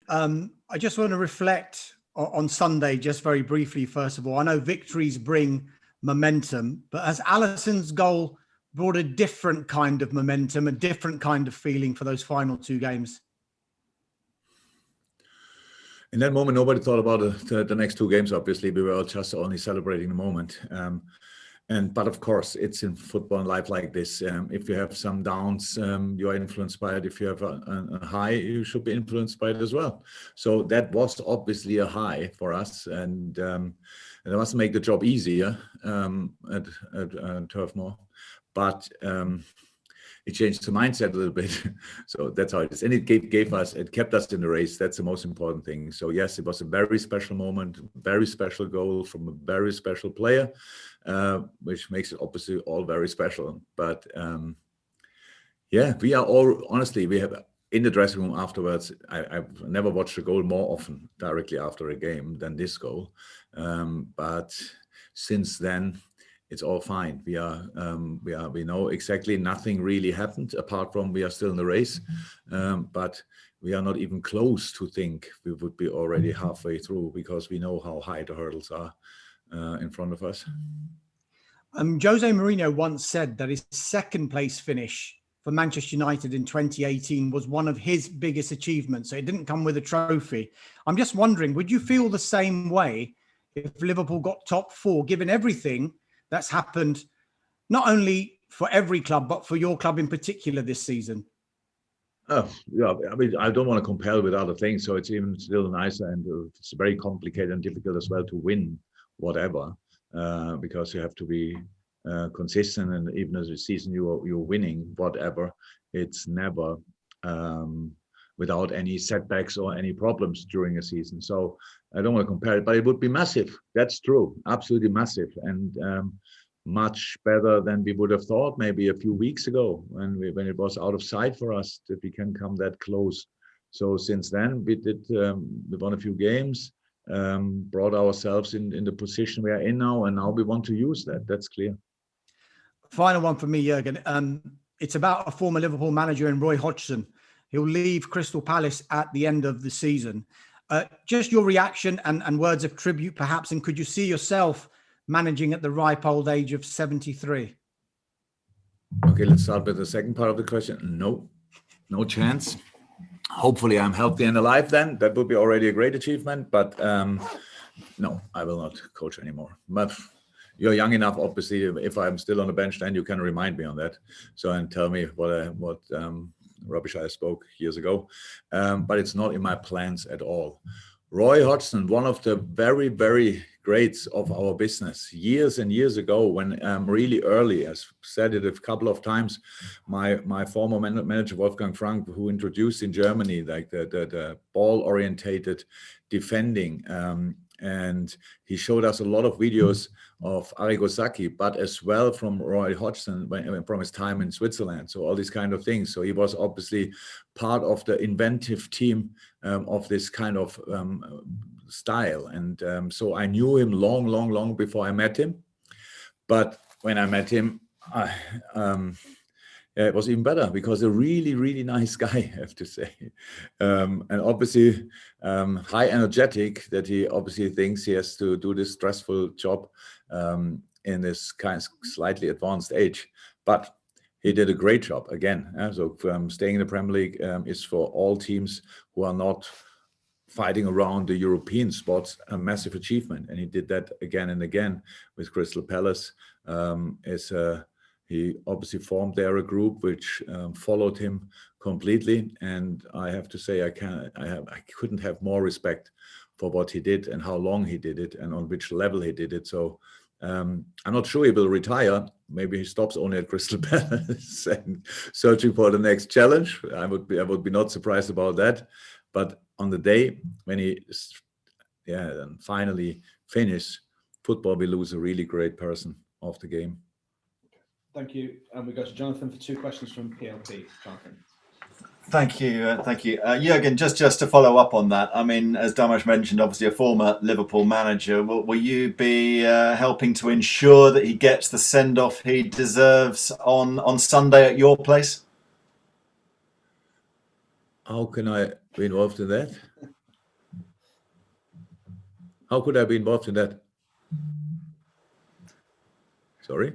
I just want to reflect on Sunday just very briefly. First of all, I know victories bring momentum, but has Alisson's goal brought a different kind of momentum, a different kind of feeling for those final two games? In that moment, nobody thought about the next two games. Obviously, we were all just only celebrating the moment. But of course, it's in football and life like this. If you have some downs, you are influenced by it. If you have a high, you should be influenced by it as well. So that was obviously a high for us, and it must make the job easier at Turf Moor. But it changed the mindset a little bit. So that's how it is. And it kept us in the race. That's the most important thing. So yes, it was a very special moment, very special goal from a very special player, which makes it obviously all very special. But yeah, we are all, honestly, we have in the dressing room afterwards, I've never watched a goal more often directly after a game than this goal. But since then, it's all fine. We know exactly nothing really happened apart from we are still in the race, but we are not even close to think we would be already halfway through because we know how high the hurdles are in front of us. Jose Mourinho once said that his second place finish for Manchester United in 2018 was one of his biggest achievements. So it didn't come with a trophy. I'm just wondering, would you feel the same way if Liverpool got top four, given everything that's happened, not only for every club, but for your club in particular this season? Oh, yeah. I mean, I don't want to compare with other things. So it's even still nicer, and it's very complicated and difficult as well to win whatever, because you have to be consistent. And even as a season you're winning whatever, it's never without any setbacks or any problems during a season. So I don't want to compare it, but it would be massive. That's true, absolutely massive, and much better than we would have thought maybe a few weeks ago when it was out of sight for us that we can come that close. So since then we won a few games, brought ourselves in the position we are in now, and now we want to use that. That's clear. Final one for me, Jürgen. It's about a former Liverpool manager in Roy Hodgson. He'll leave Crystal Palace at the end of the season. Just your reaction and words of tribute, perhaps, and could you see yourself managing at the ripe old age of 73? Okay, let's start with the second part of the question. No chance. Hopefully I'm healthy and alive then. That would be already a great achievement, but no, I will not coach anymore. But you're young enough, obviously. If I'm still on the bench, then you can remind me on that. So and tell me what rubbish I spoke years ago. But it's not in my plans at all. Roy Hodgson, one of the very, very greats of our business, years and years ago, when really early, I've said it a couple of times, my former manager, Wolfgang Frank, who introduced in Germany like the ball-orientated defending, and he showed us a lot of videos of Arrigo Sacchi, but as well from Roy Hodgson from his time in Switzerland. So all these kind of things. So he was obviously part of the inventive team of this kind of style. And so I knew him long before I met him. But when I met him, it was even better because a really, really nice guy, I have to say. And obviously high energetic, that he obviously thinks he has to do this stressful job in this kind of slightly advanced age. But he did a great job again. So staying in the Premier League is for all teams who are not fighting around the European spots a massive achievement. And he did that again and again with Crystal Palace. He obviously formed there a group which followed him completely, and I have to say I couldn't have more respect for what he did and how long he did it and on which level he did it. So I'm not sure he will retire. Maybe he stops only at Crystal Palace and searching for the next challenge. I would be not surprised about that. But on the day when he then finally finish, football will lose a really great person of the game. Thank you. And we go to Jonathan for 2 questions from PLP. Jonathan. Thank you. Jürgen, just to follow up on that, I mean, as Damash mentioned, obviously a former Liverpool manager, will you be helping to ensure that he gets the send-off he deserves on Sunday at your place? How can I be involved in that? How could I be involved in that? Sorry?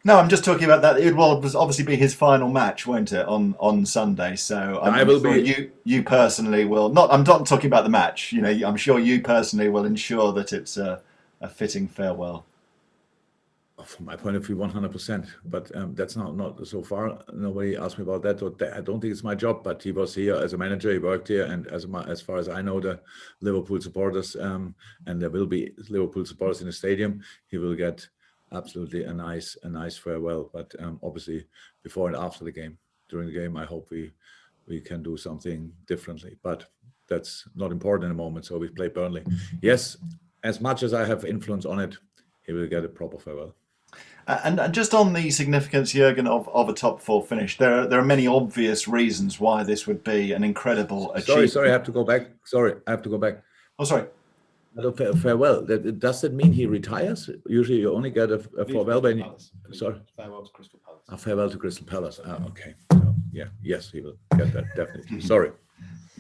No, I'm just talking about that. It will obviously be his final match, won't it, on Sunday? So I'm sure you personally will not. I'm not talking about the match. You know, I'm sure you personally will ensure that it's a fitting farewell. From my point of view, 100%. But that's not so far. Nobody asked me about that. I don't think it's my job. But he was here as a manager. He worked here, and as far as I know, the Liverpool supporters, and there will be Liverpool supporters in the stadium. He will get absolutely a nice farewell. But obviously, before and after the game, during the game, I hope we can do something differently. But that's not important in the moment. So we play Burnley. Yes, as much as I have influence on it, he will get a proper farewell. And just on the significance, Jurgen, of a top four finish, there are many obvious reasons why this would be an incredible achievement. Sorry, I have to go back. Oh, sorry. Farewell. Does that mean he retires? Usually, you only get a farewell when sorry. Farewell to Crystal Palace. A farewell to Crystal Palace. Okay. So, yes, he will get that definitely. Sorry.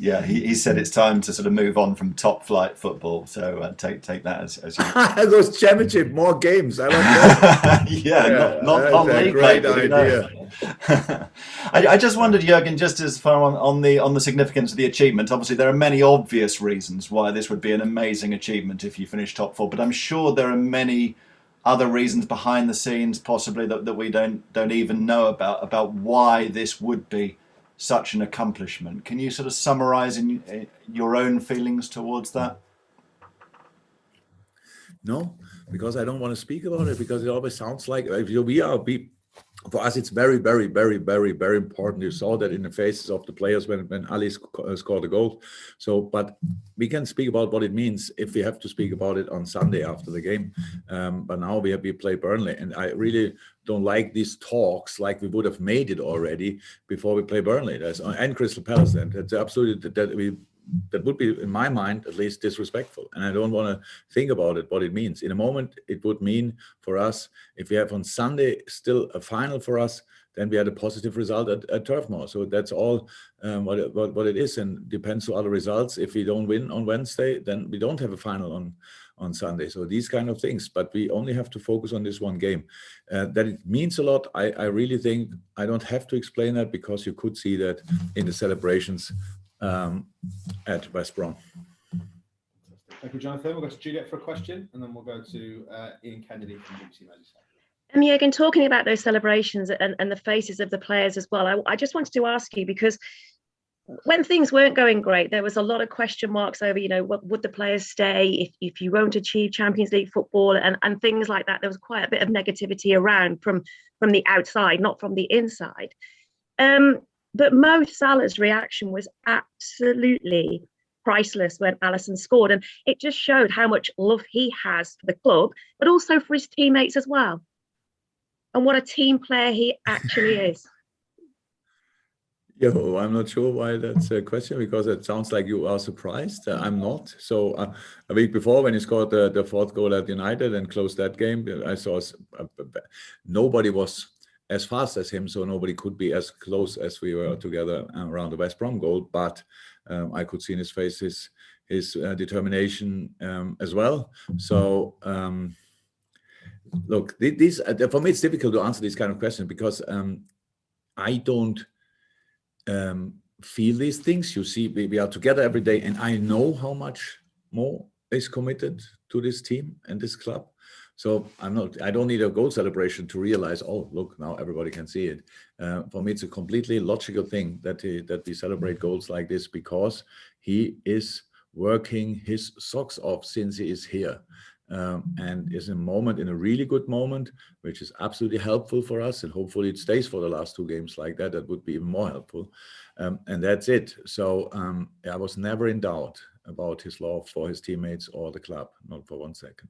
Yeah, he said it's time to sort of move on from top flight football. So take that as you. Those championship, more games. I love that. not a great idea. I just wondered, Jurgen, just as far on the significance of the achievement. Obviously, there are many obvious reasons why this would be an amazing achievement if you finish top four. But I'm sure there are many other reasons behind the scenes, possibly that we don't even know about why this would be such an accomplishment. Can you sort of summarize in your own feelings towards that? No, because I don't want to speak about it, because it always sounds like for us, it's very, very, very, very, very important. You saw that in the faces of the players when Ali scored a goal. So, but we can speak about what it means if we have to speak about it on Sunday after the game. But now we play Burnley, and I really don't like these talks like we would have made it already before we play Burnley. And Crystal Palace. And that's absolutely that would be, in my mind, at least disrespectful. And I don't want to think about it, what it means. In a moment, it would mean for us, if we have on Sunday still a final for us, then we had a positive result at Turf Moor. So that's all what it is, and depends on other results. If we don't win on Wednesday, then we don't have a final on Sunday. So these kind of things, but we only have to focus on this one game. That it means a lot, I really think I don't have to explain that, because you could see that in the celebrations at West Brom. Thank you, Jonathan. We'll go to Juliet for a question, and then we'll go to Ian Kennedy from BBC Merseyside. Jurgen, talking about those celebrations and the faces of the players as well, I just wanted to ask you, because when things weren't going great, there was a lot of question marks over, would the players stay if you won't achieve Champions League football and things like that. There was quite a bit of negativity around from the outside, not from the inside. But Mo Salah's reaction was absolutely priceless when ALISSON scored. And it just showed how much love he has for the club, but also for his teammates as well. And what a team player he actually is. Yeah, well, I'm not sure why that's a question, because it sounds like you are surprised. I'm not. So a week before, when he scored the fourth goal at United and closed that game, I saw nobody was as fast as him, so nobody could be as close as we were together around the West Brom goal. But I could see in his face his determination as well. So look, for me it's difficult to answer these kind of questions, because I don't feel these things. You see, we are together every day, and I know how much Mo is committed to this team and this club. So I don't need a goal celebration to realize, oh, look, now everybody can see it. For me, it's a completely logical thing that we celebrate goals like this, because he is working his socks off since he is here. And is in a really good moment, which is absolutely helpful for us. And hopefully it stays for the last two games like that. That would be even more helpful. And that's it. So I was never in doubt about his love for his teammates or the club, not for 1 second.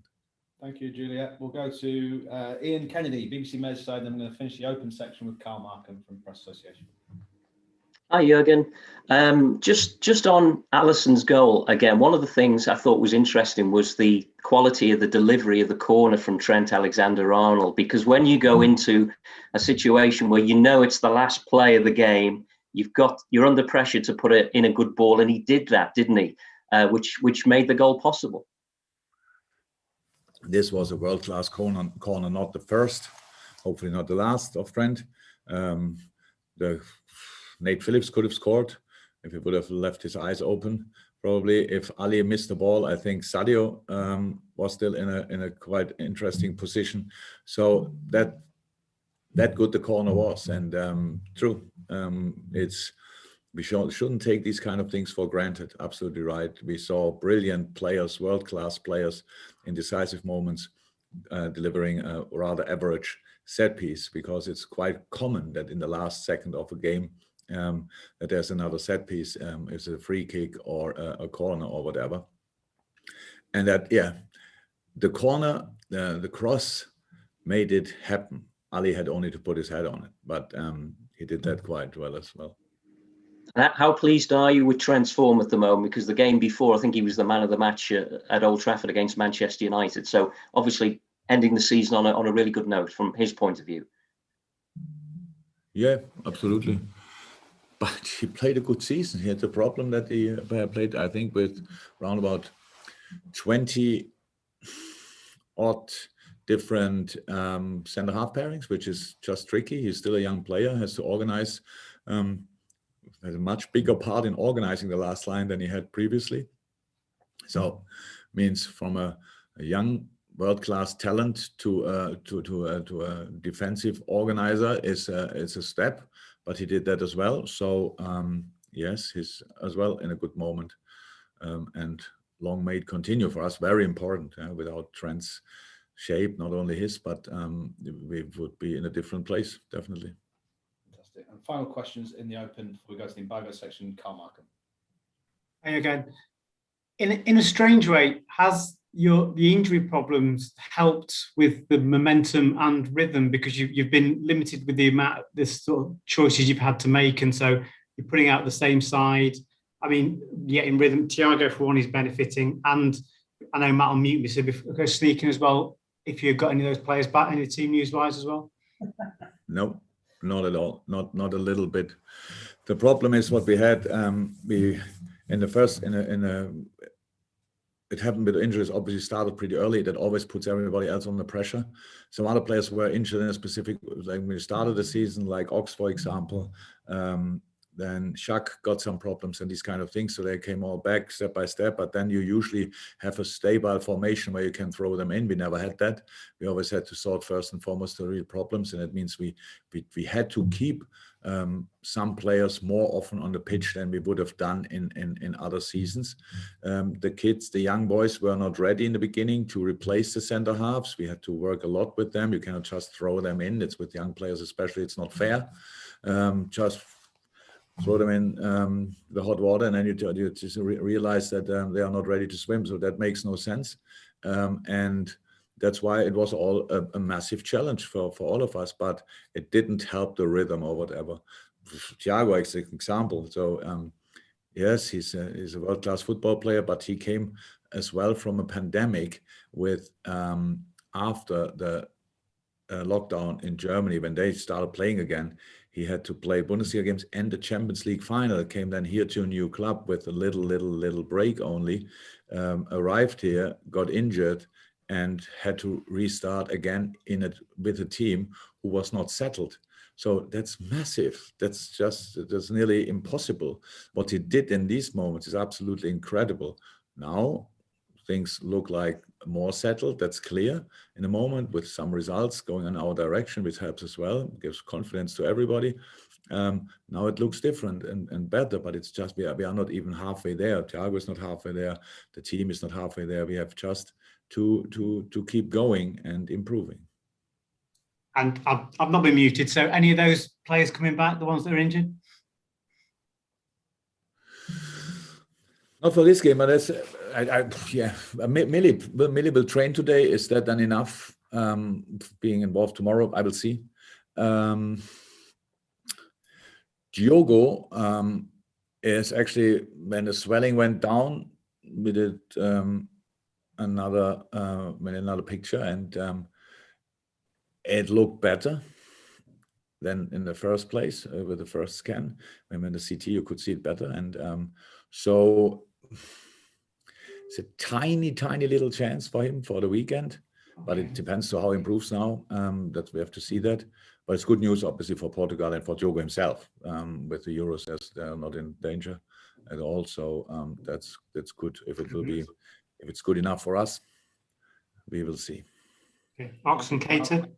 Thank you, Juliet. We'll go to Ian Kennedy, BBC Merseyside, and then I'm going to finish the open section with Carl Markham from Press Association. Hi, Jurgen. Just on Alisson's goal, again, one of the things I thought was interesting was the quality of the delivery of the corner from Trent Alexander-Arnold, because when you go into a situation where you know it's the last play of the game, you're under pressure to put it in a good ball, and he did that, didn't he? Which made the goal possible. This was a world-class corner, not the first, hopefully not the last of Trent. The Nate Phillips could have scored if he would have left his eyes open. Probably if Ali missed the ball, I think Sadio was still in a quite interesting position. So that good the corner was, and true. We shouldn't take these kind of things for granted. Absolutely right. We saw brilliant players, world-class players in decisive moments delivering a rather average set piece, because it's quite common that in the last second of a game that there's another set piece, it's a free kick or a corner or whatever. And that, the corner, the cross made it happen. Ali had only to put his head on it, but he did that quite well as well. How pleased are you with Trent's form at the moment? Because the game before, I think he was the man of the match at Old Trafford against Manchester United. So obviously ending the season on a really good note from his point of view. Yeah, absolutely. But he played a good season. He had the problem that he played, I think, with around about 20 odd different center half pairings, which is just tricky. He's still a young player, has to organize. Has a much bigger part in organizing the last line than he had previously. So means from a young world-class talent to a defensive organizer is a step, but he did that as well. So yes, he's as well in a good moment, and long may it continue for us. Very important. Without Trent's shape, not only his, but we would be in a different place, definitely. Fantastic. And final questions in the open before we go to the embargo section. Carl Markham. Hey again. In a strange way, has the injury problems helped with the momentum and rhythm, because you've been limited with the amount, the sort of choices you've had to make, and so you're putting out the same side. I mean, yeah, in rhythm, Thiago for one is benefiting, and I know Matt will mute me, so go sneaking as well. If you've got any of those players back, any team news wise as well. No, not at all. Not a little bit. The problem is what we had. It happened with injuries. Obviously, started pretty early. That always puts everybody else under pressure. Some other players were injured in a specific, like when we started the season, like Ox, for example. Then Shaq got some problems and these kind of things. So they came all back step by step. But then you usually have a stable formation where you can throw them in. We never had that. We always had to sort first and foremost the real problems. And it means we had to keep some players more often on the pitch than we would have done in other seasons. The young boys were not ready in the beginning to replace the center halves. We had to work a lot with them. You cannot just throw them in. It's with young players especially, it's not fair. Just throw them in the hot water and then you just realize that they are not ready to swim. So that makes no sense. And that's why it was all a massive challenge for all of us, but it didn't help the rhythm or whatever. Thiago is an example. So yes, he's a world-class football player, but he came as well from a pandemic with after the lockdown in Germany, when they started playing again, he had to play Bundesliga games and the Champions League final. Came then here to a new club with a little break only, arrived here, got injured, and had to restart again with a team who was not settled. So that's massive. That's nearly impossible. What he did in these moments is absolutely incredible. Now things look like more settled. That's clear in a moment, with some results going in our direction, which helps as well, gives confidence to everybody. Now it looks different and better, but it's just we are not even halfway there. Thiago is not halfway there. The team is not halfway there. We have just to keep going and improving. And I've not been muted. So any of those players coming back, the ones that are injured? Not for this game, but that's Millie will train today. Is that then enough? Being involved tomorrow, I will see. Diogo is actually, when the swelling went down, we did another picture, and it looked better than in the first place with the first scan. When in the CT you could see it better, and so it's a tiny little chance for him for the weekend. but it depends on how he improves now. That we have to see that. But it's good news, obviously, for Portugal and for Diogo himself. With the Euros, as they're not in danger at all. So that's good. If it will be, if it's good enough for us, we will see. Okay. Ox and Keita.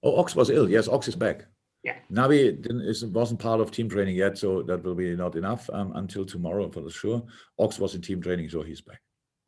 Oh, Ox was ill. Yes, Ox is back. Yeah. Navi wasn't part of team training yet, so that will be not enough until tomorrow for sure. Ox was in team training, so he's back.